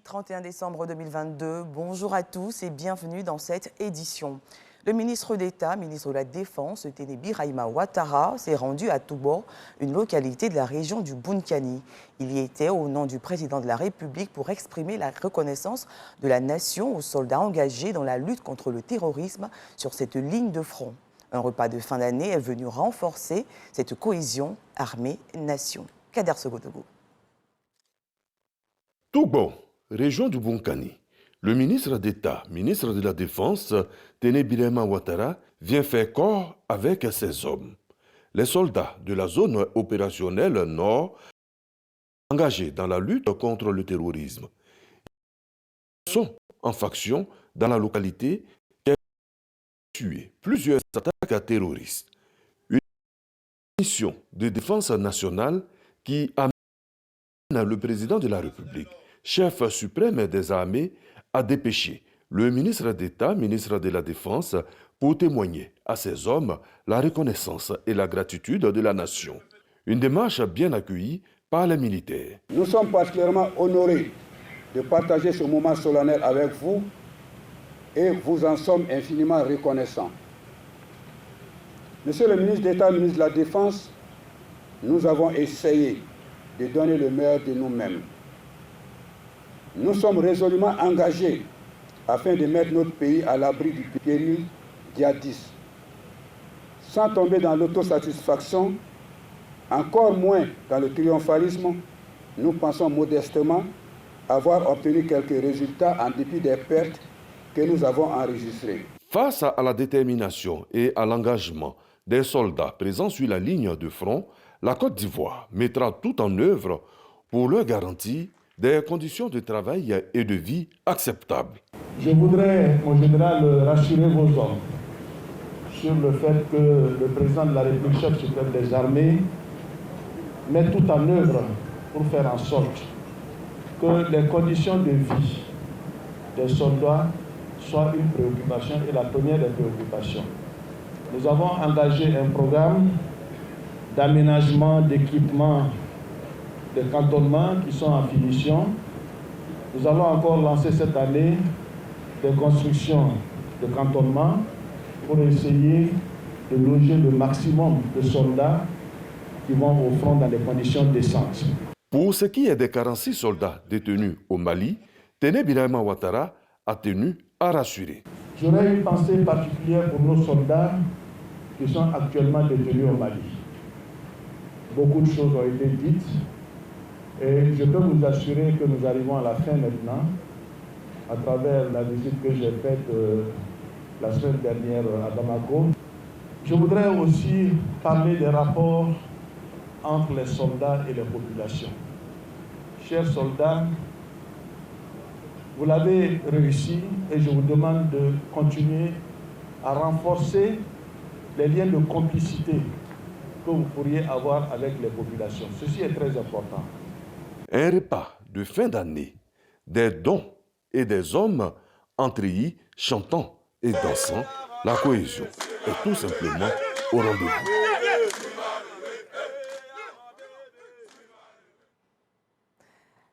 31 décembre 2022. Bonjour à tous et bienvenue dans cette édition. Le ministre d'État, ministre de la Défense, Téné Birahima Ouattara, s'est rendu à Toubor, une localité de la région du Bounkani. Il y était au nom du président de la République pour exprimer la reconnaissance de la nation aux soldats engagés dans la lutte contre le terrorisme sur cette ligne de front. Un repas de fin d'année est venu renforcer cette cohésion armée-nation. Kader Sogodogo. Toubor, région du Bounkani. Le ministre d'État, ministre de la Défense, Téné Birahima Ouattara, vient faire corps avec ses hommes. Les soldats de la zone opérationnelle Nord engagés dans la lutte contre le terrorisme. Ils sont en faction dans la localité qui a tué plusieurs attaques terroristes. Une mission de défense nationale qui amène le président de la République, chef suprême des armées, a dépêché le ministre d'État, ministre de la Défense, pour témoigner à ces hommes la reconnaissance et la gratitude de la nation. Une démarche bien accueillie par les militaires. Nous sommes particulièrement honorés de partager ce moment solennel avec vous et vous en sommes infiniment reconnaissants. Monsieur le ministre d'État, ministre de la Défense, nous avons essayé de donner le meilleur de nous-mêmes. Nous sommes résolument engagés afin de mettre notre pays à l'abri du péril djihadiste. Sans tomber dans l'autosatisfaction, encore moins dans le triomphalisme, nous pensons modestement avoir obtenu quelques résultats en dépit des pertes que nous avons enregistrées. Face à la détermination et à l'engagement des soldats présents sur la ligne de front, la Côte d'Ivoire mettra tout en œuvre pour leur garantir des conditions de travail et de vie acceptables. Je voudrais, mon général, rassurer vos hommes sur le fait que le président de la République, chef suprême des armées, met tout en œuvre pour faire en sorte que les conditions de vie des soldats soient une préoccupation et la première des préoccupations. Nous avons engagé un programme d'aménagement, d'équipement, de cantonnements qui sont en finition. Nous allons encore lancer cette année des constructions de cantonnements pour essayer de loger le maximum de soldats qui vont au front dans des conditions décentes. Pour ce qui est des 46 soldats détenus au Mali, Téné Birahima Ouattara a tenu à rassurer. J'aurais une pensée particulière pour nos soldats qui sont actuellement détenus au Mali. Beaucoup de choses ont été dites et je peux vous assurer que nous arrivons à la fin maintenant à travers la visite que j'ai faite la semaine dernière à Bamako. Je voudrais aussi parler des rapports entre les soldats et les populations. Chers soldats, vous l'avez réussi et je vous demande de continuer à renforcer les liens de complicité que vous pourriez avoir avec les populations. Ceci est très important. Un repas de fin d'année, des dons et des hommes entreillis, chantant et dansant, la cohésion est tout simplement au rendez-vous.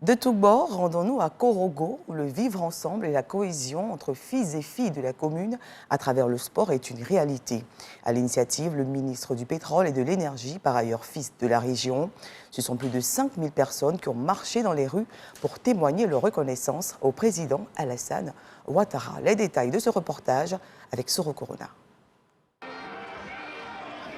De Toubor, rendons-nous à Korogo, où le vivre ensemble et la cohésion entre fils et filles de la commune à travers le sport est une réalité. À l'initiative, le ministre du Pétrole et de l'Énergie, par ailleurs fils de la région, ce sont plus de 5000 personnes qui ont marché dans les rues pour témoigner leur reconnaissance au président Alassane Ouattara. Les détails de ce reportage avec Soro Corona.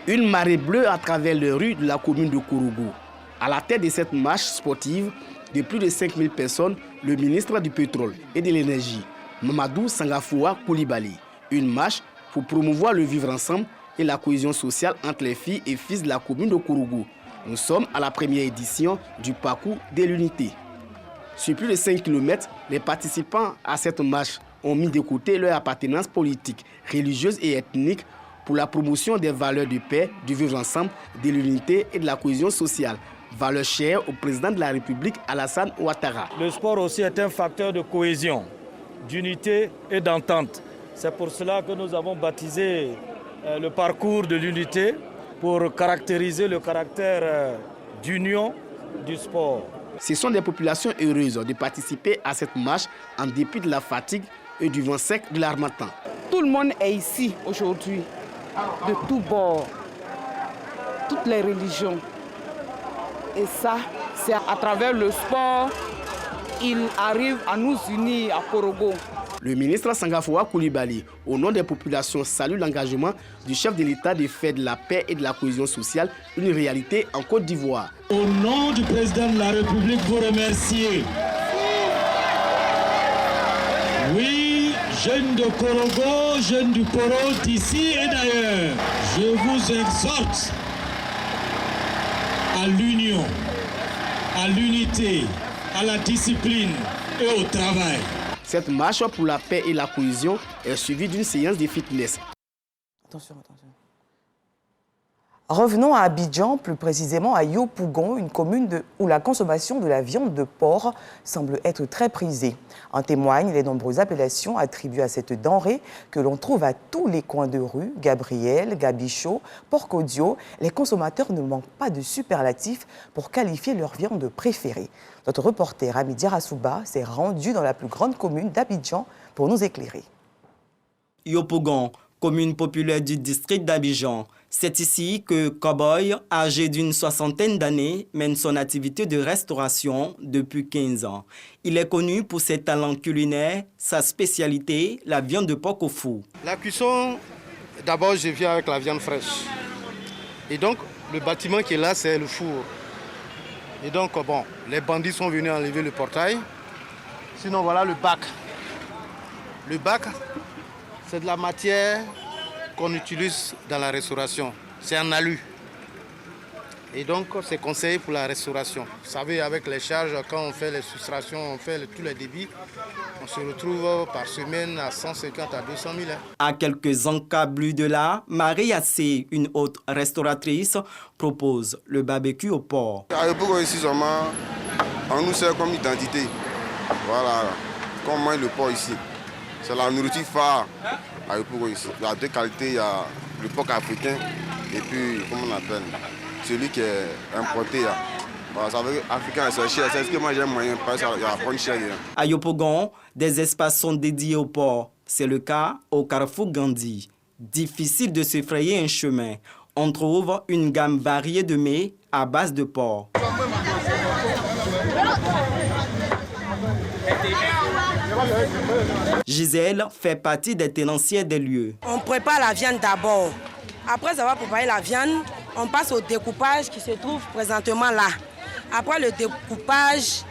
Une marée bleue à travers les rues de la commune de Korogo. À la tête de cette marche sportive, de plus de 5000 personnes, le ministre du Pétrole et de l'Énergie, Mamadou Sangafoua Koulibaly. Une marche pour promouvoir le vivre ensemble et la cohésion sociale entre les filles et fils de la commune de Korogo. Nous sommes à la première édition du parcours de l'unité. Sur plus de 5 km, les participants à cette marche ont mis de côté leur appartenance politique, religieuse et ethnique pour la promotion des valeurs de paix, du vivre ensemble, de l'unité et de la cohésion sociale. Valeur chère au président de la République, Alassane Ouattara. Le sport aussi est un facteur de cohésion, d'unité et d'entente. C'est pour cela que nous avons baptisé le parcours de l'unité pour caractériser le caractère d'union du sport. Ce sont des populations heureuses de participer à cette marche en dépit de la fatigue et du vent sec de l'harmattan. Tout le monde est ici aujourd'hui, de tous bords, toutes les religions. Et ça, c'est à travers le sport, il arrive à nous unir à Korogo. Le ministre Sangafoua Koulibaly, au nom des populations, salue l'engagement du chef de l'État de faire de la paix et de la cohésion sociale une réalité en Côte d'Ivoire. Au nom du président de la République, vous remercier. Oui, jeunes de Korogo, jeunes du Poro, d'ici et d'ailleurs, je vous exhorte à l'union, à l'unité, à la discipline et au travail. Cette marche pour la paix et la cohésion est suivie d'une séance de fitness. Attention. Revenons à Abidjan, plus précisément à Yopougon, une commune où la consommation de la viande de porc semble être très prisée. En témoignent les nombreuses appellations attribuées à cette denrée que l'on trouve à tous les coins de rue. Gabriel, Gabichot, Porc-Audio, les consommateurs ne manquent pas de superlatifs pour qualifier leur viande préférée. Notre reporter Ami Diarasouba s'est rendu dans la plus grande commune d'Abidjan pour nous éclairer. Yopougon, commune populaire du district d'Abidjan. C'est ici que Cowboy, âgé d'une soixantaine d'années, mène son activité de restauration depuis 15 ans. Il est connu pour ses talents culinaires, sa spécialité, la viande de porc au four. La cuisson, d'abord je viens avec la viande fraîche. Et donc le bâtiment qui est là, c'est le four. Et donc bon, les bandits sont venus enlever le portail. Sinon voilà le bac. Le bac, c'est de la matière qu'on utilise dans la restauration. C'est en alu. Et donc, c'est conseillé pour la restauration. Vous savez, avec les charges, quand on fait les soustractions, on fait tous les débits, on se retrouve par semaine à 150 à 200 000. À quelques encablures de là, Marie Assé, une autre restauratrice, propose le barbecue au porc. À l'époque, ici, on nous sert comme identité. Voilà, comme mange le porc ici. C'est la nourriture phare. Ici. Il y a deux qualités, il y a le porc africain et puis, comment on appelle, celui qui est importé. Voilà, ça veut dire africain, c'est cher, c'est ce que moi j'aime moyen, parce qu'il y a pas de cher. À Yopougon, des espaces sont dédiés au porc. C'est le cas au carrefour Gandhi. Difficile de se frayer un chemin. On trouve une gamme variée de mets à base de porc. Gisèle fait partie des tenanciers des lieux. On prépare la viande d'abord. Après avoir préparé la viande, on passe au découpage qui se trouve présentement là. Après le découpage,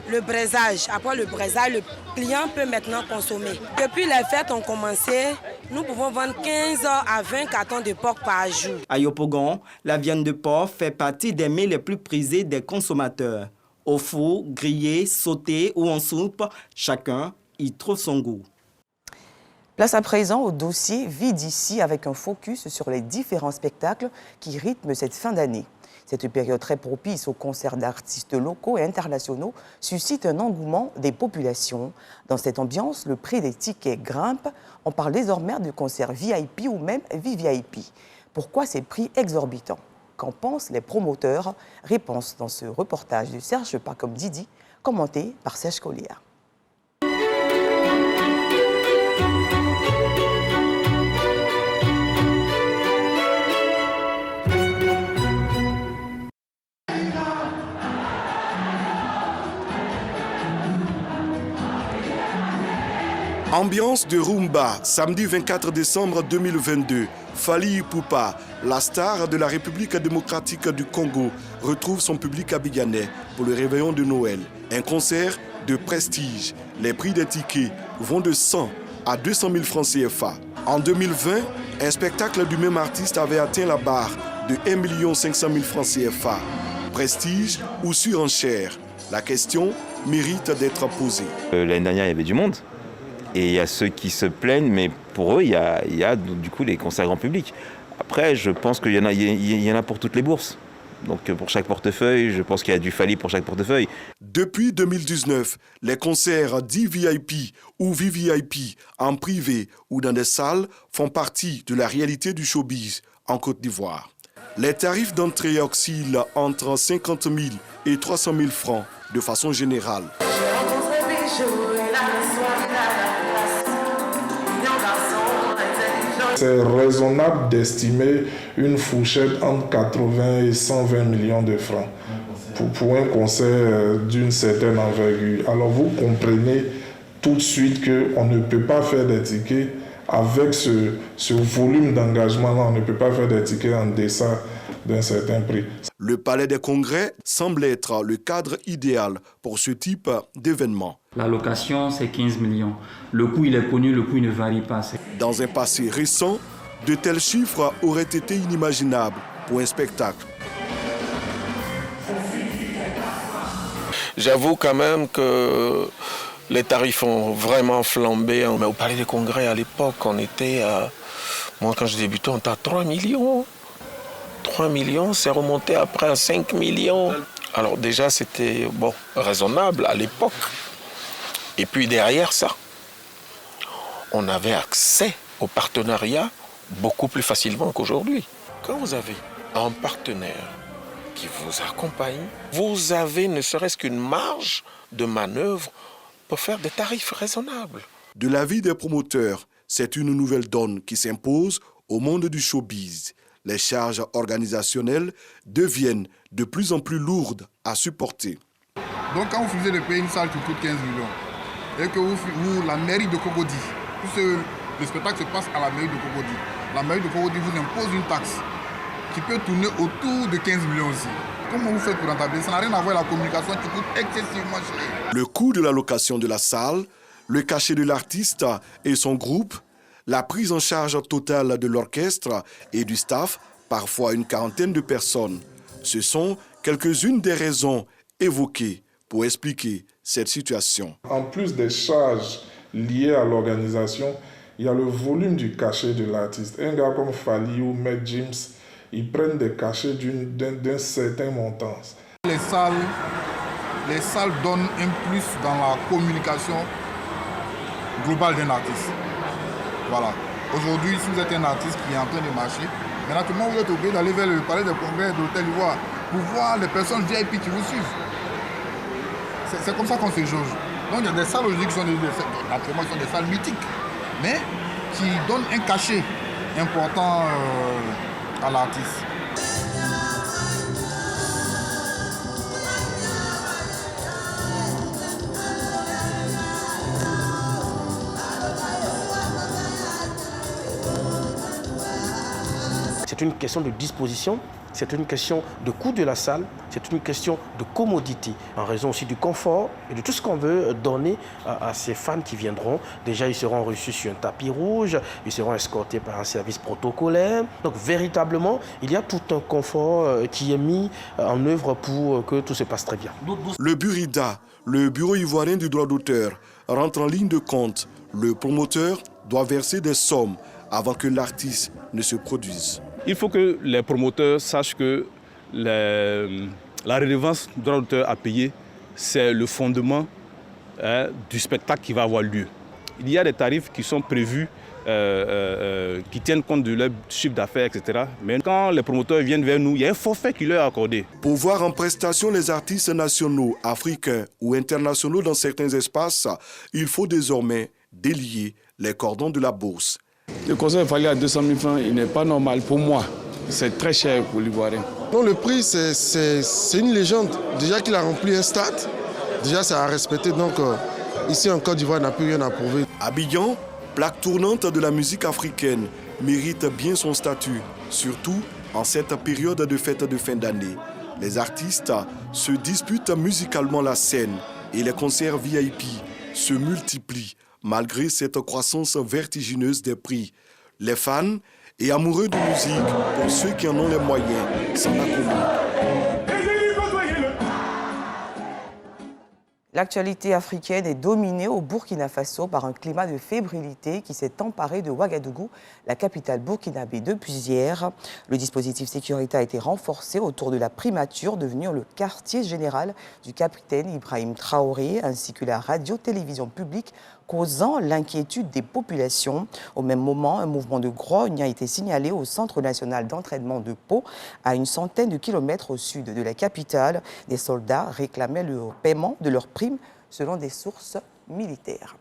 le braisage. Après le braisage, le client peut maintenant consommer. Depuis les fêtes ont commencé, nous pouvons vendre 15 à 20 cartons de porc par jour. À Yopougon, la viande de porc fait partie des mets les plus prisés des consommateurs. Au four, grillé, sauté ou en soupe, chacun y trouve son goût. Place à présent au dossier Vie d'ici avec un focus sur les différents spectacles qui rythment cette fin d'année. Cette période très propice aux concerts d'artistes locaux et internationaux suscite un engouement des populations. Dans cette ambiance, le prix des tickets grimpe. On parle désormais de concerts VIP ou même VVIP. Pourquoi ces prix exorbitants? Qu'en pensent les promoteurs? Réponse dans ce reportage de Serge Pacom Didi, commenté par Serge Collier. Ambiance de rumba, samedi 24 décembre 2022. Fally Ipupa, la star de la République démocratique du Congo, retrouve son public abidjanais pour le réveillon de Noël. Un concert de prestige. Les prix des tickets vont de 100 à 200 000 francs CFA. En 2020, un spectacle du même artiste avait atteint la barre de 1 500 000 francs CFA. Prestige ou surenchère? La question mérite d'être posée. L'année dernière, il y avait du monde. Et il y a ceux qui se plaignent, mais pour eux, il y a du coup les concerts grand public. Après, je pense qu'il y en a pour toutes les bourses. Donc pour chaque portefeuille, je pense qu'il y a du Fally pour chaque portefeuille. Depuis 2019, les concerts dits VIP ou VVIP en privé ou dans des salles font partie de la réalité du showbiz en Côte d'Ivoire. Les tarifs d'entrée oscillent entre 50 000 et 300 000 francs, de façon générale. C'est raisonnable d'estimer une fourchette entre 80 et 120 millions de francs pour un concert d'une certaine envergure. Alors vous comprenez tout de suite qu'on ne peut pas faire des tickets avec ce volume d'engagement-là, on ne peut pas faire des tickets en deçà d'un certain prix. Le Palais des Congrès semble être le cadre idéal pour ce type d'événement. La location, c'est 15 millions. Le coût, il est connu, le coût il ne varie pas. Dans un passé récent, de tels chiffres auraient été inimaginables pour un spectacle. J'avoue quand même que les tarifs ont vraiment flambé. Mais au Palais des Congrès, à l'époque, on était à... Moi, quand je débutais, on était à 3 millions. 3 millions, c'est remonté après à 5 millions. Alors déjà, c'était raisonnable à l'époque. Et puis derrière ça, on avait accès au partenariat beaucoup plus facilement qu'aujourd'hui. Quand vous avez un partenaire qui vous accompagne, vous avez ne serait-ce qu'une marge de manœuvre pour faire des tarifs raisonnables. De l'avis des promoteurs, c'est une nouvelle donne qui s'impose au monde du showbiz. Les charges organisationnelles deviennent de plus en plus lourdes à supporter. Donc quand vous refusez de payer une salle qui coûte 15 millions, et que la mairie de Cocody, puisque le spectacle se passe à la mairie de Cocody, la mairie de Cocody vous impose une taxe qui peut tourner autour de 15 millions aussi. Comment vous faites pour rentabiliser? Ça n'a rien à voir avec la communication qui coûte excessivement cher. Le coût de la location de la salle, le cachet de l'artiste et son groupe, la prise en charge totale de l'orchestre et du staff, parfois une quarantaine de personnes. Ce sont quelques-unes des raisons évoquées pour expliquer cette situation. En plus des charges liées à l'organisation, il y a le volume du cachet de l'artiste. Un gars comme Fally ou Matt James, ils prennent des cachets d'un certain montant. Les salles donnent un plus dans la communication globale d'un artiste. Voilà. Aujourd'hui, si vous êtes un artiste qui est en train de marcher, maintenant tout le monde vous êtes obligé d'aller vers le Palais des Congrès de l'Hôtel Ivoire pour voir les personnes VIP qui vous suivent. C'est comme ça qu'on se jauge. Donc il y a des salles aujourd'hui qui sont des salles mythiques, mais qui donnent un cachet important à l'artiste. C'est une question de disposition, c'est une question de coût de la salle, c'est une question de commodité, en raison aussi du confort et de tout ce qu'on veut donner à ces fans qui viendront. Déjà, ils seront reçus sur un tapis rouge, ils seront escortés par un service protocolaire. Donc, véritablement, il y a tout un confort qui est mis en œuvre pour que tout se passe très bien. Le Burida, le Bureau ivoirien du droit d'auteur, rentre en ligne de compte. Le promoteur doit verser des sommes avant que l'artiste ne se produise. Il faut que les promoteurs sachent que la redevance du droit d'auteur à payer, c'est le fondement du spectacle qui va avoir lieu. Il y a des tarifs qui sont prévus, qui tiennent compte de leur chiffre d'affaires, etc. Mais quand les promoteurs viennent vers nous, il y a un forfait qui leur est accordé. Pour voir en prestation les artistes nationaux, africains ou internationaux dans certains espaces, il faut désormais délier les cordons de la bourse. Le concert Fally à 200 000 francs, il n'est pas normal pour moi. C'est très cher pour l'Ivoirien. Non, le prix, c'est une légende. Déjà qu'il a rempli un stade, déjà c'est à respecter. Donc ici en Côte d'Ivoire, il n'a plus rien à prouver. Abidjan, plaque tournante de la musique africaine, mérite bien son statut, surtout en cette période de fête de fin d'année. Les artistes se disputent musicalement la scène et les concerts VIP se multiplient malgré cette croissance vertigineuse des prix. Les fans et amoureux de musique, pour ceux qui en ont les moyens, s'en accommodent. L'actualité africaine est dominée au Burkina Faso par un climat de fébrilité qui s'est emparé de Ouagadougou, la capitale burkinabé depuis hier. Le dispositif sécurité a été renforcé autour de la primature devenue le quartier général du capitaine Ibrahim Traoré, ainsi que la radio-télévision publique causant l'inquiétude des populations. Au même moment, un mouvement de grogne a été signalé au Centre national d'entraînement de Pau, à une centaine de kilomètres au sud de la capitale. Des soldats réclamaient le paiement de leurs primes selon des sources militaires.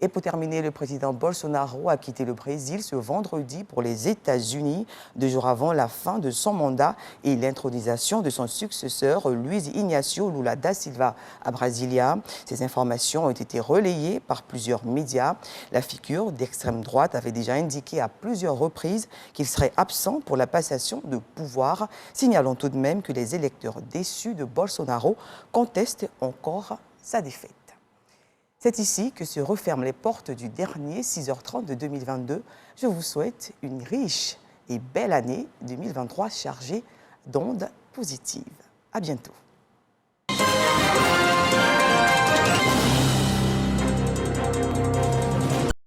Et pour terminer, le président Bolsonaro a quitté le Brésil ce vendredi pour les États-Unis, 2 jours avant la fin de son mandat et l'intronisation de son successeur, Luiz Inácio Lula da Silva, à Brasilia. Ces informations ont été relayées par plusieurs médias. La figure d'extrême droite avait déjà indiqué à plusieurs reprises qu'il serait absent pour la passation de pouvoir, signalant tout de même que les électeurs déçus de Bolsonaro contestent encore sa défaite. C'est ici que se referment les portes du dernier 6h30 de 2022. Je vous souhaite une riche et belle année 2023 chargée d'ondes positives. À bientôt.